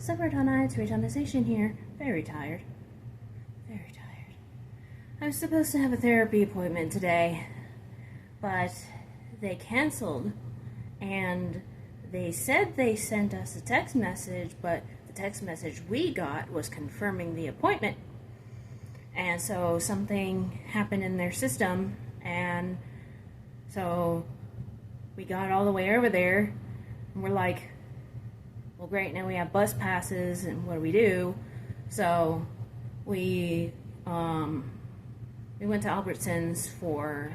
Suffered on nights, retardation here. Very tired. Very tired. I was supposed to have a therapy appointment today, but they canceled, and they said they sent us a text message, but the text message we got was confirming the appointment. And so something happened in their system, and so we got all the way over there, and we're like, well, great, now we have bus passes, and what do we do? So we went to Albertsons for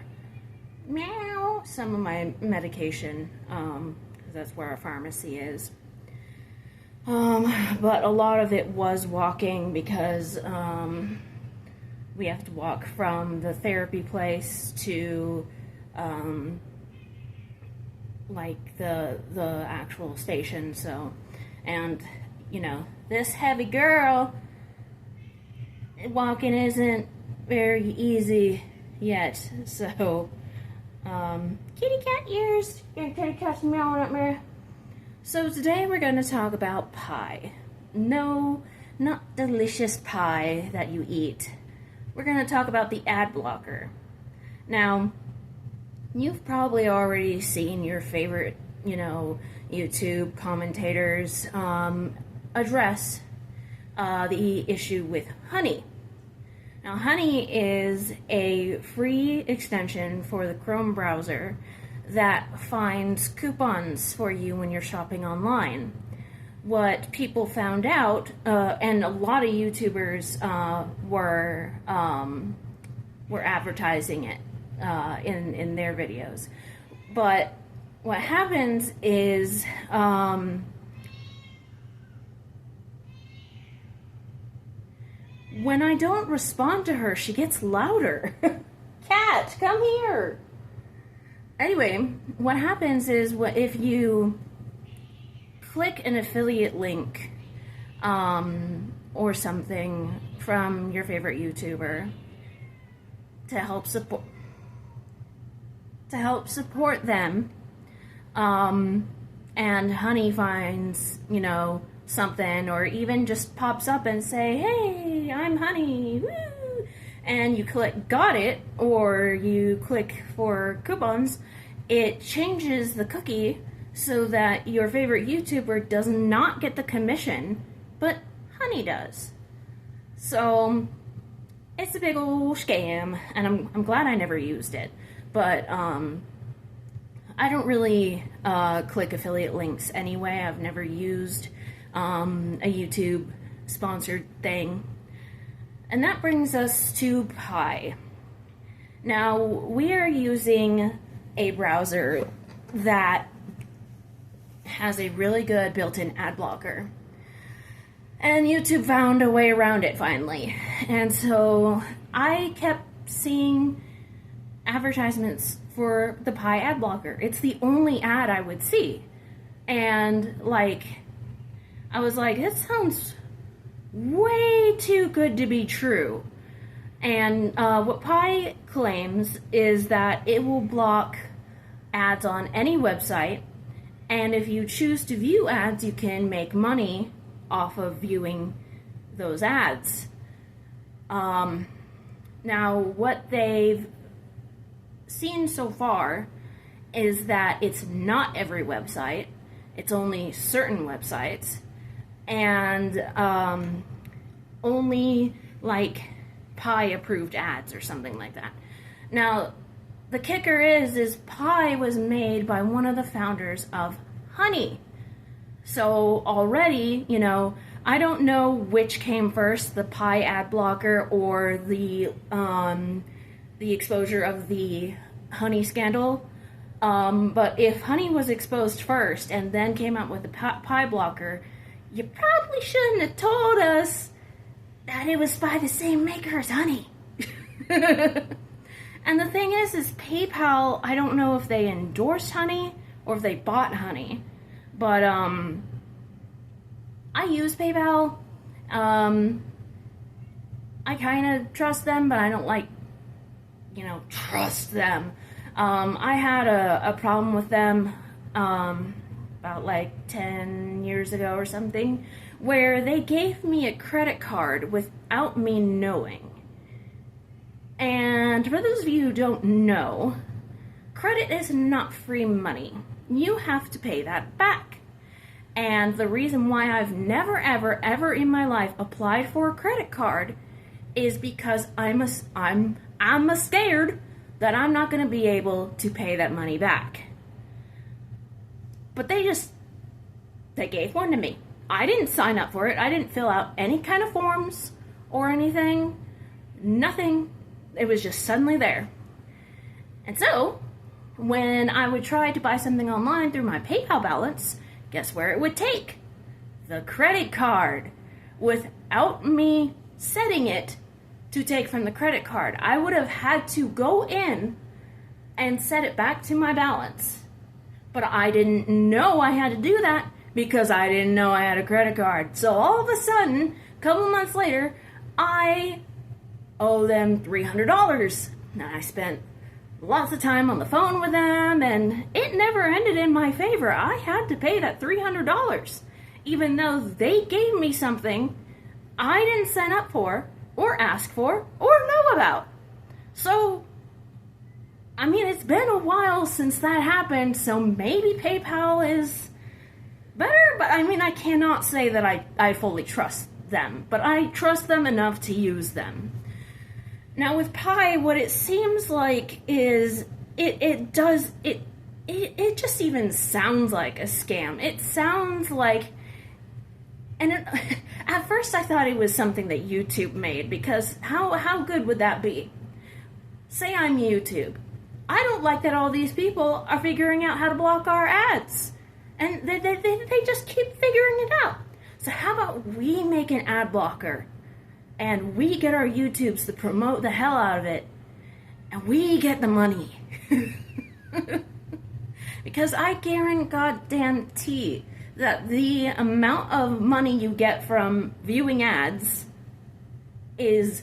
some of my medication, because that's where our pharmacy is. But a lot of it was walking, because we have to walk from the therapy place to like the actual station. So, and you know, this heavy girl walking isn't very easy yet. So kitty cat ears, your kitty cat's meowing at me. So today we're going to talk about pie. No, not delicious pie that you eat. We're going to talk about the ad blocker. Now, you've probably already seen your favorite, YouTube commentators address the issue with Honey. Now, Honey is a free extension for the Chrome browser that finds coupons for you when you're shopping online. What people found out, and a lot of YouTubers were advertising it in their videos, but what happens is when I don't respond to her, she gets louder. Cat, come here. Anyway, what happens is if you click an affiliate link or something from your favorite YouTuber to help support them, and Honey finds, something, or even just pops up and say, hey, I'm Honey, woo! And you click got it, or you click for coupons, it changes the cookie so that your favorite YouTuber does not get the commission, but Honey does. So it's a big old scam, and I'm glad I never used it. But I don't really click affiliate links anyway. I've never used a YouTube sponsored thing. And that brings us to Pi. Now, we are using a browser that has a really good built-in ad blocker. And YouTube found a way around it finally. And so I kept seeing advertisements for the Pi ad blocker. It's the only ad I would see. And I was like, it sounds way too good to be true. And what Pi claims is that it will block ads on any website, and if you choose to view ads, you can make money off of viewing those ads. Now, what they've seen so far is that it's not every website, it's only certain websites, and only Pi approved ads or something like that. Now, the kicker is Pi was made by one of the founders of Honey. So already, I don't know which came first, the Pi ad blocker or the exposure of the Honey scandal. But if Honey was exposed first and then came out with the Pi blocker, you probably shouldn't have told us that it was by the same maker as Honey. And the thing is PayPal, I don't know if they endorsed Honey or if they bought Honey, but I use PayPal. I kind of trust them, but I don't trust them. I had a problem with them about like 10 years ago or something, where they gave me a credit card without me knowing. And for those of you who don't know, credit is not free money. You have to pay that back. And the reason why I've never, ever, ever in my life applied for a credit card is because I'm scared that I'm not going to be able to pay that money back. But they gave one to me. I didn't sign up for it. I didn't fill out any kind of forms or anything. Nothing. It was just suddenly there. And so, when I would try to buy something online through my PayPal balance, guess where it would take? The credit card. Without me setting it to take from the credit card, I would have had to go in and set it back to my balance. But I didn't know I had to do that because I didn't know I had a credit card. So all of a sudden, a couple months later, I owe them $300. Now I spent lots of time on the phone with them, and it never ended in my favor. I had to pay that $300, even though they gave me something I didn't sign up for, or ask for, or know about. So, I mean, it's been a while since that happened, so maybe PayPal is better, but I mean, I cannot say that I fully trust them, but I trust them enough to use them. Now with Pi, what it seems like is it just even sounds like a scam. It sounds like, at first I thought it was something that YouTube made, because how good would that be? Say I'm YouTube. I don't like that all these people are figuring out how to block our ads, and they just keep figuring it out. So how about we make an ad blocker? And we get our YouTubes to promote the hell out of it. And we get the money. Because I guarantee that the amount of money you get from viewing ads is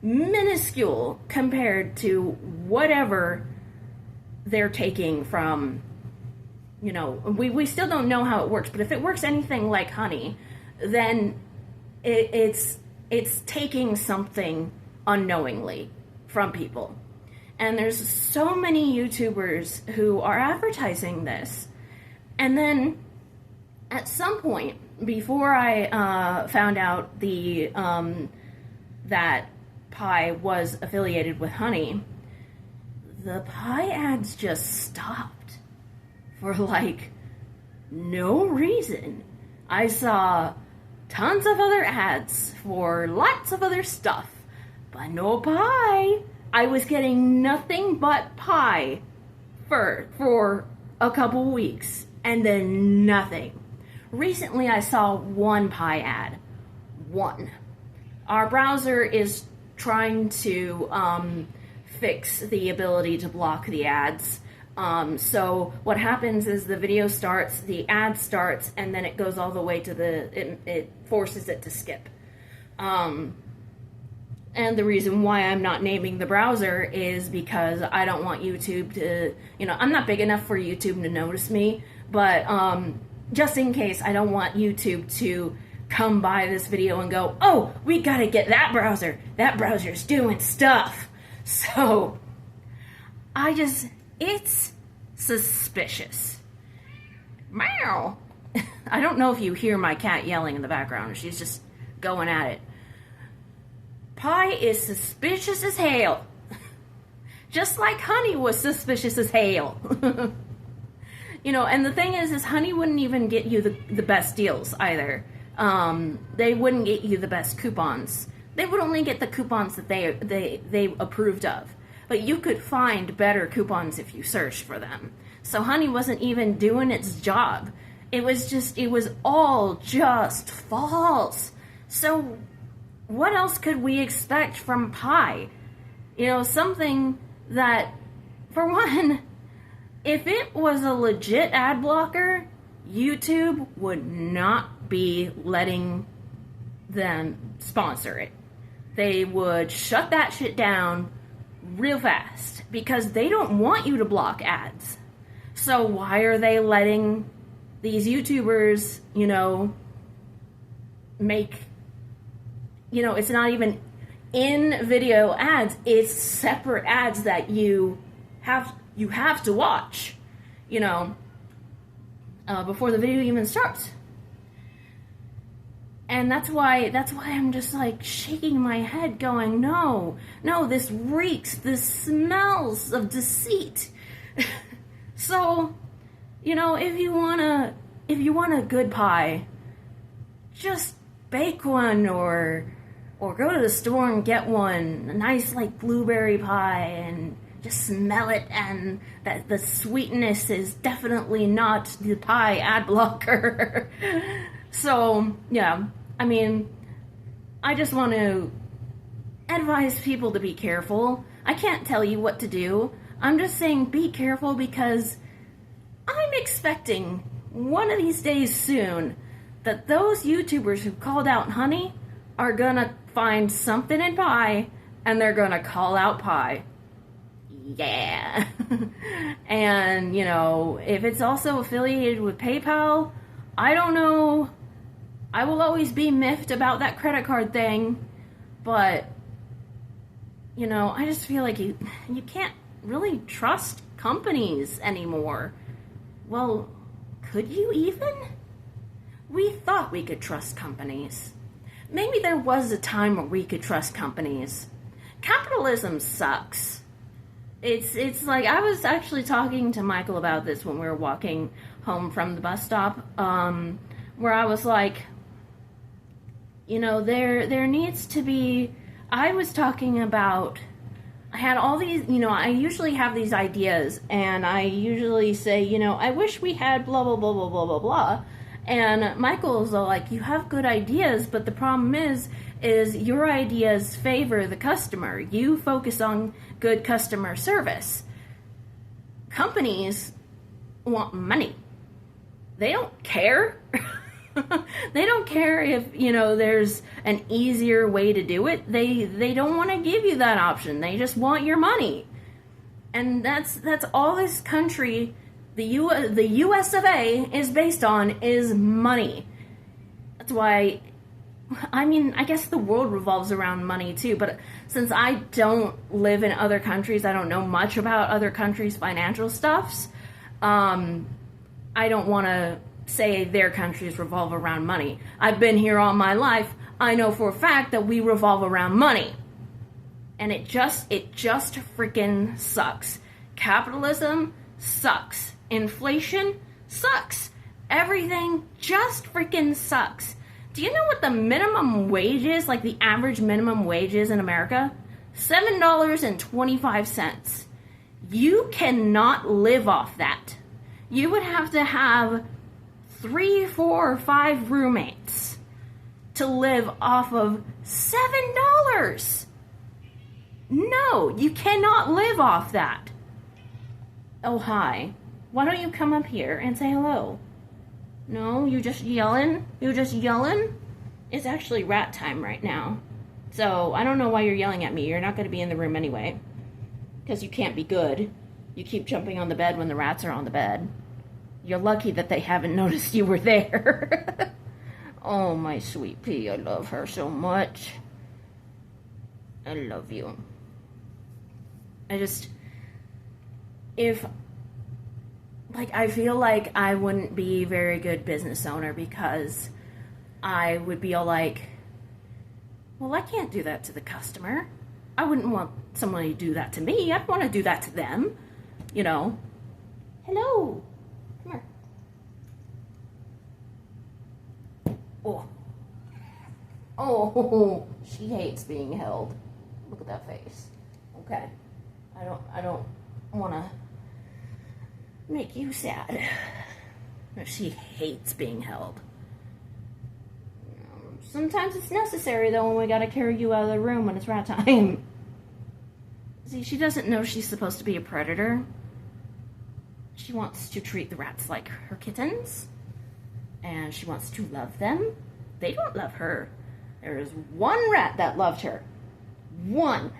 minuscule compared to whatever they're taking from, we still don't know how it works. But if it works anything like honey, then it's taking something unknowingly from people. And there's so many YouTubers who are advertising this. And then at some point, before I found out that Pi was affiliated with Honey, the Pi ads just stopped for like no reason. I saw tons of other ads for lots of other stuff, but no Pi. I was getting nothing but Pi for a couple weeks, and then nothing. Recently I saw one Pi ad. One. Our browser is trying to fix the ability to block the ads. So what happens is the video starts, the ad starts, and then it goes all the way to it forces it to skip. And the reason why I'm not naming the browser is because I don't want YouTube to, I'm not big enough for YouTube to notice me, but just in case, I don't want YouTube to come by this video and go, oh, we gotta get that browser's doing stuff. So, it's suspicious. Meow. I don't know if you hear my cat yelling in the background. She's just going at it. Pi is suspicious as hell. Just like Honey was suspicious as hell. And the thing is Honey wouldn't even get you the best deals either. They wouldn't get you the best coupons. They would only get the coupons that they approved of. But you could find better coupons if you searched for them. So Honey wasn't even doing its job. It was all just false. So what else could we expect from Pi? Something that, for one, if it was a legit ad blocker, YouTube would not be letting them sponsor it. They would shut that shit down real fast because they don't want you to block ads. So why are they letting these YouTubers, make, it's not even in video ads, it's separate ads that you have to watch, before the video even starts. And that's why I'm just like shaking my head going, no, this reeks, this smells of deceit. So, if you want a good pie, just bake one or go to the store and get one, a nice like blueberry pie, and just smell it, and that the sweetness is definitely not the pie ad blocker. So, yeah, I mean, I just want to advise people to be careful. I can't tell you what to do. I'm just saying be careful, because I'm expecting one of these days soon that those YouTubers who called out honey are gonna find something in pie and they're gonna call out pie. Yeah. And, if it's also affiliated with PayPal, I don't know. I will always be miffed about that credit card thing, but, I just feel like you can't really trust companies anymore. Well, could you even? We thought we could trust companies. Maybe there was a time where we could trust companies. Capitalism sucks. It's like, I was actually talking to Michael about this when we were walking home from the bus stop, where I was like, there needs to be, I was talking about, I had all these, I usually have these ideas, and I usually say, I wish we had blah, blah, blah, blah, blah, blah, blah. And Michael's like, you have good ideas, but the problem is your ideas favor the customer. You focus on good customer service. Companies want money. They don't care. They don't care if, there's an easier way to do it. They don't want to give you that option. They just want your money. And that's all this country, the US of A, is based on, is money. That's why, I guess the world revolves around money too, but since I don't live in other countries, I don't know much about other countries' financial stuffs, I don't want to say their countries revolve around money. I've been here all my life. I know for a fact that we revolve around money. And it just freaking sucks. Capitalism sucks. Inflation sucks. Everything just freaking sucks. Do you know what the minimum wage is, like the average minimum wage is in America? $7.25. You cannot live off that. You would have to have 3, 4, or 5 roommates to live off of $7. No, you cannot live off that. Oh, hi. Why don't you come up here and say hello? No, you just yelling? You just yelling? It's actually rat time right now. So, I don't know why you're yelling at me. You're not going to be in the room anyway. Because you can't be good. You keep jumping on the bed when the rats are on the bed. You're lucky that they haven't noticed you were there. Oh, my sweet pea. I love her so much. I love you. I feel like I wouldn't be a very good business owner, because I would be all like, well, I can't do that to the customer. I wouldn't want somebody to do that to me. I'd want to do that to them. Hello. Come here. Oh, she hates being held. Look at that face. Okay. I don't want to make you sad. She hates being held. Sometimes it's necessary, though, when we gotta carry you out of the room when it's rat time. See, she doesn't know she's supposed to be a predator. She wants to treat the rats like her kittens. And she wants to love them. They don't love her. There is one rat that loved her. One.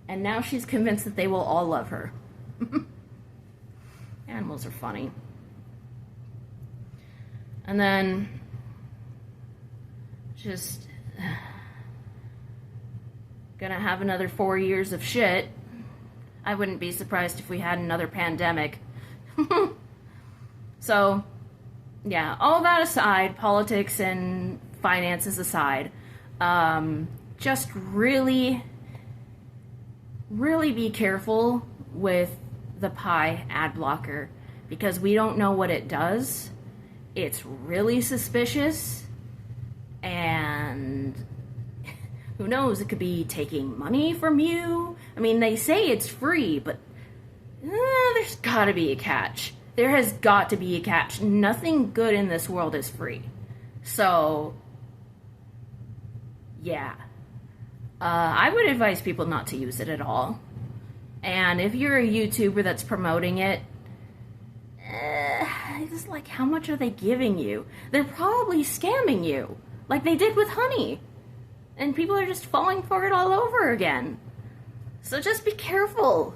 And now she's convinced that they will all love her. Animals are funny. And then just gonna have another 4 years of shit. I wouldn't be surprised if we had another pandemic. So, yeah, all that aside, politics and finances aside, just really, really be careful with the Pi ad blocker, because we don't know what it does. It's really suspicious, and who knows, it could be taking money from you. I mean, they say it's free, but there's gotta be a catch. There has got to be a catch. Nothing good in this world is free. So, yeah. I would advise people not to use it at all. And if you're a YouTuber that's promoting it, it's like, how much are they giving you? They're probably scamming you, like they did with honey. And people are just falling for it all over again. So just be careful.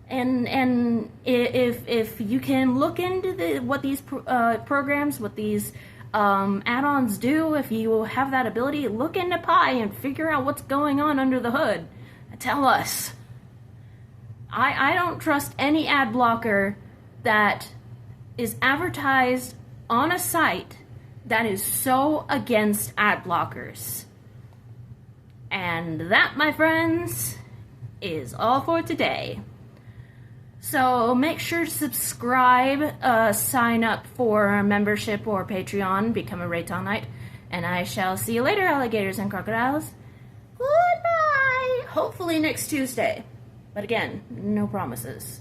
And if you can look into what these programs, what these add-ons do, if you have that ability, look into Pi and figure out what's going on under the hood. Tell us. I don't trust any ad blocker that is advertised on a site that is so against ad blockers. And that, my friends, is all for today. So make sure to subscribe, sign up for a membership or Patreon, become a Rayton-ite, and I shall see you later, alligators and crocodiles. Goodbye! Hopefully next Tuesday. But again, no promises.